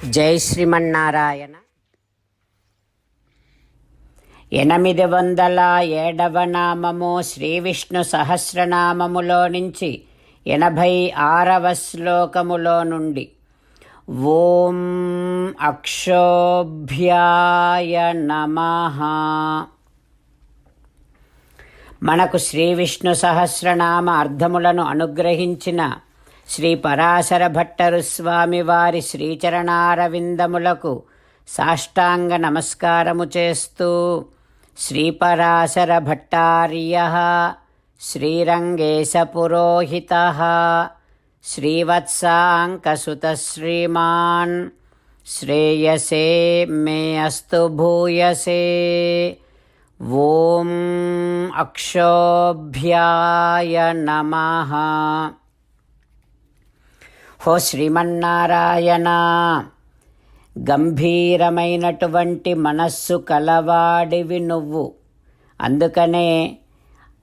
జై శ్రీమన్నారాయణ. 807వ నామము శ్రీ విష్ణు సహస్రనామములో నుంచి 86వ శ్లోకములో నుండి. ఓం అక్షోభ్యాయ నమః. మనకు శ్రీ విష్ణు సహస్రనామ అర్థములను అనుగ్రహించిన శ్రీ పరాశర భట్టరు స్వామి వారి శ్రీచరణారవిందములకు సాష్టాంగ నమస్కారము చేస్తూ శ్రీ పరాశర భట్టార్యః శ్రీరంగేశ పురోహితః శ్రీవత్సాంకసుత శ్రీమాన్ శ్రేయసే మే అస్తు భూయసే. ఓం అక్షోభ్యాయ నమః. హో శ్రీమన్నారాయణ, గంభీరమైనటువంటి మనస్సు కలవాడివి నువ్వు. అందుకనే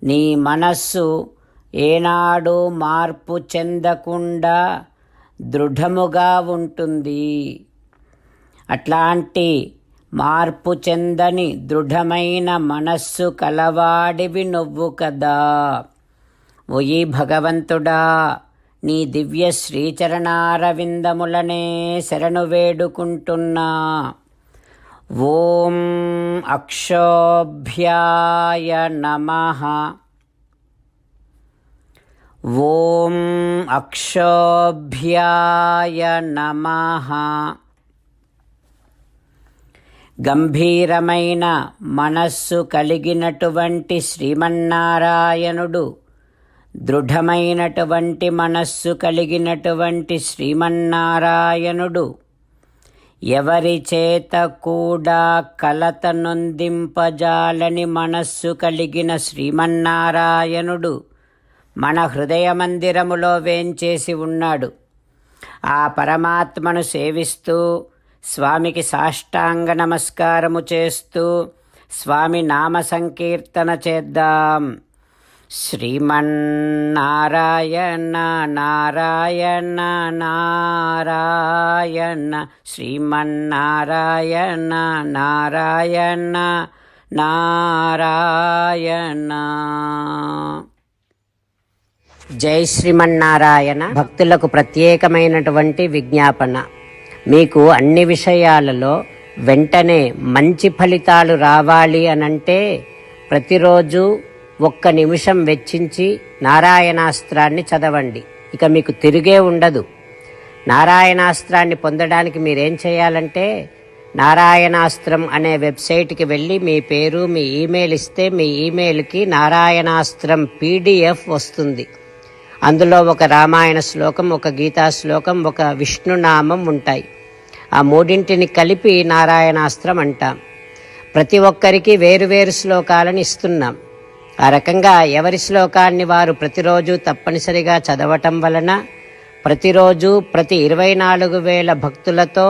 నీ మనస్సు ఏనాడు మార్పు చెందకుండా దృఢముగా ఉంటుంది. అట్లాంటి మార్పు చెందని దృఢమైన మనస్సు కలవాడివి నువ్వు కదా. ఓయి భగవంతుడా, నీ దివ్య శ్రీచరణారవిందములనే శరణు వేడుకుంటున్నా. ఓం అక్షోభ్యాయ నమః. ఓం అక్షోభ్యాయ నమః. గంభీరమైన మనస్సు కలిగినటువంటి శ్రీమన్నారాయణుడు, దృఢమైనటువంటి మనస్సు కలిగినటువంటి శ్రీమన్నారాయణుడు ఎవరి చేత కూడా కలత నొందింపజాలని మనస్సు కలిగిన శ్రీమన్నారాయణుడు మన హృదయ మందిరములో వేంచేసి ఉన్నాడు. ఆ పరమాత్మను సేవిస్తూ స్వామికి సాష్టాంగ నమస్కారము చేస్తూ స్వామి నామ సంకీర్తన చేద్దాం. శ్రీమన్నారాయణ నారాయణ నారాయణ, శ్రీమన్నారాయణ నారాయణ నారాయణ. జై శ్రీమన్నారాయణ. భక్తులకు ప్రత్యేకమైనటువంటి విజ్ఞాపన. మీకు అన్ని విషయాలలో వెంటనే మంచి ఫలితాలు రావాలి అనంటే ప్రతిరోజు 1 నిమిషం వెచ్చించి నారాయణాస్త్రాన్ని చదవండి. ఇక మీకు తిరిగే ఉండదు. నారాయణాస్త్రాన్ని పొందడానికి మీరేం చేయాలంటే నారాయణాస్త్రం అనే వెబ్సైట్కి వెళ్ళి మీ పేరు, మీ ఈమెయిల్ ఇస్తే మీ ఈమెయిల్కి నారాయణాస్త్రం PDF వస్తుంది. అందులో ఒక రామాయణ శ్లోకం, ఒక గీతా శ్లోకం, ఒక విష్ణునామం ఉంటాయి. ఆ మూడింటిని కలిపి నారాయణాస్త్రం అంటాం. ప్రతి ఒక్కరికి వేరువేరు శ్లోకాలను ఇస్తున్నాం. ఆ రకంగా ఎవరి శ్లోకాన్ని వారు ప్రతిరోజు తప్పనిసరిగా చదవటం వలన ప్రతిరోజు ప్రతి 24,000 భక్తులతో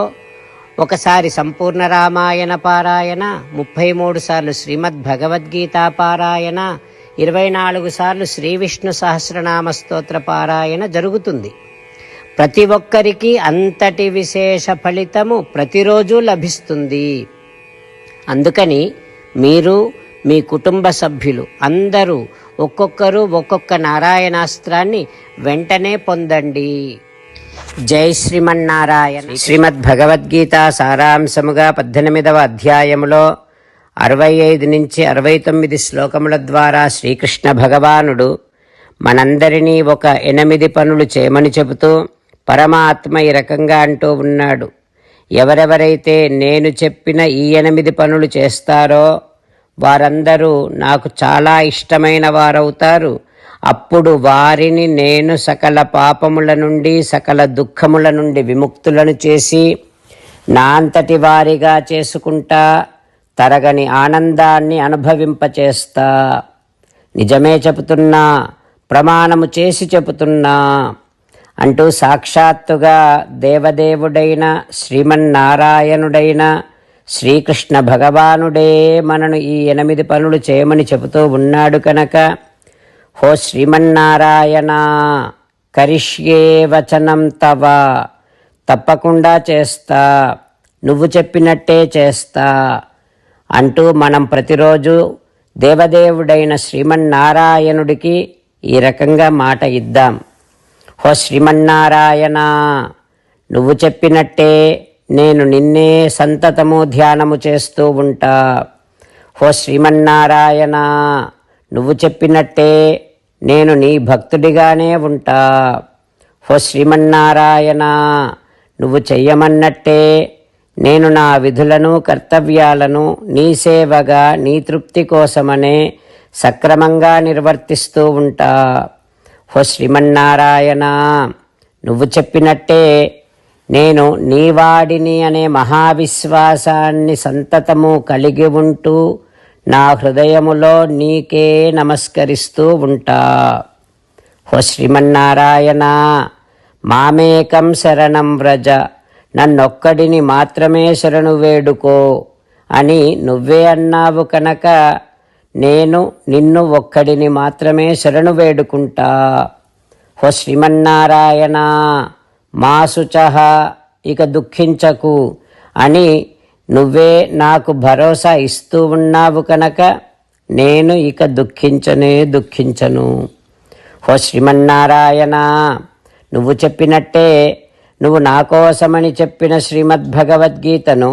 ఒకసారి సంపూర్ణ రామాయణ పారాయణ, 33 సార్లు శ్రీమద్ భగవద్గీత పారాయణ, 24 సార్లు శ్రీ విష్ణు సహస్రనామ స్తోత్ర పారాయణ జరుగుతుంది. ప్రతి ఒక్కరికి అంతటి విశేష ఫలితము ప్రతిరోజు లభిస్తుంది. అందుకని మీరు, మీ కుటుంబ సభ్యులు అందరూ ఒక్కొక్కరు ఒక్కొక్క నారాయణాస్త్రాన్ని వెంటనే పొందండి. జై శ్రీమన్నారాయణ. శ్రీమద్ భగవద్గీత సారాంశముగా 18వ అధ్యాయములో 65 నుంచి 69 శ్లోకముల ద్వారా శ్రీకృష్ణ భగవానుడు మనందరినీ ఒక 8 పనులు చేయమని చెబుతూ పరమాత్మ ఈ రకంగా అంటూ ఉన్నాడు. ఎవరెవరైతే నేను చెప్పిన ఈ 8 పనులు చేస్తారో వారందరూ నాకు చాలా ఇష్టమైన వారవుతారు. అప్పుడు వారిని నేను సకల పాపముల నుండి, సకల దుఃఖముల నుండి విముక్తులను చేసి నా అంతటి వారిగా చేసుకుంటా, తరగని ఆనందాన్ని అనుభవింపచేస్తా. నిజమే చెబుతున్నా, ప్రమాణము చేసి చెబుతున్నా అంటూ సాక్షాత్తుగా దేవదేవుడైన శ్రీమన్నారాయణుడైన శ్రీకృష్ణ భగవానుడే మనను ఈ 8 పనులు చేయమని చెబుతూ ఉన్నాడు కనుక, హో శ్రీమన్నారాయణ, కరిష్యే వచనం తవ తప్పకుండా చేస్తా, నువ్వు చెప్పినట్టే చేస్తా అంటూ మనం ప్రతిరోజు దేవదేవుడైన శ్రీమన్నారాయణుడికి ఈ రకంగా మాట ఇద్దాం. హో శ్రీమన్నారాయణ, నువ్వు చెప్పినట్టే నేను నిన్నే సంతతము ధ్యానము చేస్తూ ఉంటా. హో శ్రీమన్నారాయణ, నువ్వు చెప్పినట్టే నేను నీ భక్తుడిగానే ఉంటా. హో శ్రీమన్నారాయణ, నువ్వు చెయ్యమన్నట్టే నేను నా విధులను కర్తవ్యాలను నీ సేవగా నీ తృప్తి కోసమనే సక్రమంగా నిర్వర్తిస్తూ ఉంటా. హో శ్రీమన్నారాయణ, నువ్వు చెప్పినట్టే నేను నీవాడిని అనే మహావిశ్వాసాన్ని సంతతము కలిగి ఉంటూ నా హృదయములో నీకే నమస్కరిస్తూ ఉంటా. హో శ్రీమన్నారాయణ, మామేకం శరణం వ్రజ, నన్నొక్కడిని మాత్రమే శరణు వేడుకో అని నువ్వే అన్నావు కనుక నేను నిన్ను ఒక్కడిని మాత్రమే శరణు వేడుకుంటా. హో శ్రీమన్నారాయణ, మా శుచః, ఇక దుఃఖించకు అని నువ్వే నాకు భరోసా ఇస్తూ ఉన్నావు కనుక నేను ఇక దుఃఖించను. హో శ్రీమన్నారాయణ, నువ్వు చెప్పినట్టే నువ్వు నా కోసమని చెప్పిన శ్రీమద్భగవద్గీతను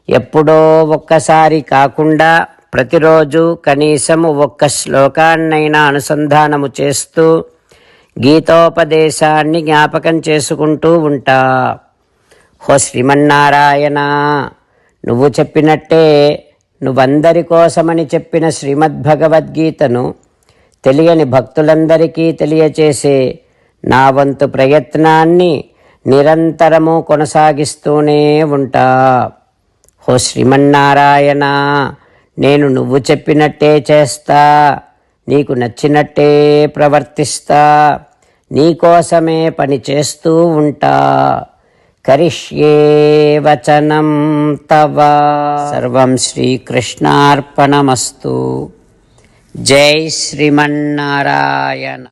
ఎప్పుడో ఒక్కసారి కాకుండా ప్రతిరోజు కనీసము ఒక్క శ్లోకాన్నైనా అనుసంధానము చేస్తూ గీతోపదేశాన్ని జ్ఞాపకం చేసుకుంటూ ఉంటా. హో శ్రీమన్నారాయణ, నువ్వు చెప్పినట్టే నువ్వందరి కోసమని చెప్పిన శ్రీమద్భగవద్గీతను తెలియని భక్తులందరికీ తెలియచేసే నా వంతు ప్రయత్నాన్ని నిరంతరము కొనసాగిస్తూనే ఉంటా. హో శ్రీమన్నారాయణ, నేను నువ్వు చెప్పినట్టే చేస్తా, నీకు నచ్చినట్టే ప్రవర్తిస్తా, నీకోసమే పని చేస్తూ ఉంటా. కరిష్యే వచనం తవ. సర్వం శ్రీకృష్ణార్పణమస్తు. జై శ్రీమన్నారాయణ.